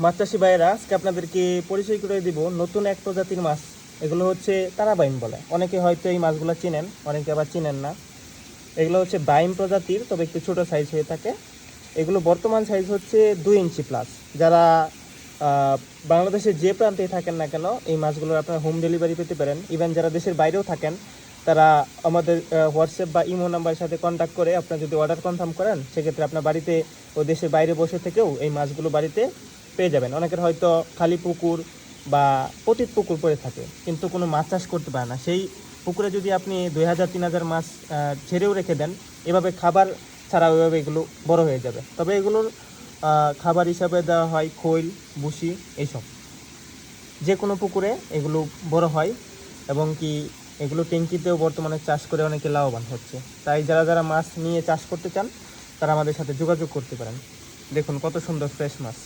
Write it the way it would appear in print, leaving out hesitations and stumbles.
মাছ চাষি ভাইয়েরা, আজকে আপনাদেরকে পরিচয় করে দিব নতুন এক প্রজাতির মাছ। এগুলো হচ্ছে তারা বাইম বলে। অনেকে হয়তো এই মাছগুলো চেনেন, অনেকে আবার চেনেন না। এগুলো হচ্ছে বাইম প্রজাতির, তবে একটু ছোটো সাইজ হয়ে থাকে। এগুলো বর্তমান সাইজ হচ্ছে 2 ইঞ্চি প্লাস। যারা বাংলাদেশের যে প্রান্তেই থাকেন না কেন, এই মাছগুলো আপনারা হোম ডেলিভারি পেতে পারেন। ইভেন যারা দেশের বাইরেও থাকেন, তারা আমাদের হোয়াটসঅ্যাপ বা ইমো নাম্বারের সাথে কন্ট্যাক্ট করে আপনারা যদি অর্ডার কনফার্ম করেন, সেক্ষেত্রে আপনার বাড়িতে ও দেশের বাইরে বসে থেকেও এই মাছগুলো বাড়িতে পেয়ে যাবেন। অনেকের হয়তো খালি পুকুর বা পতিত পুকুর পড়ে থাকে, কিন্তু কোনো মাছ চাষ করতে পারে না। সেই পুকুরে যদি আপনি 2000-3000 মাছ ছেড়েও রেখে দেন, এভাবে খাবার ছাড়া ওইভাবে এগুলো বড় হয়ে যাবে। তবে এগুলোর খাবার হিসাবে দেওয়া হয় খৈল, ভুসি, এইসব। যে কোনো পুকুরে এগুলো বড় হয়, এবং কি এগুলো ট্যাঙ্কিতেও বর্তমানে চাষ করে অনেকে লাভবান হচ্ছে। তাই যারা যারা মাছ নিয়ে চাষ করতে চান, তারা আমাদের সাথে যোগাযোগ করতে পারেন। দেখুন কত সুন্দর ফ্রেশ মাছ।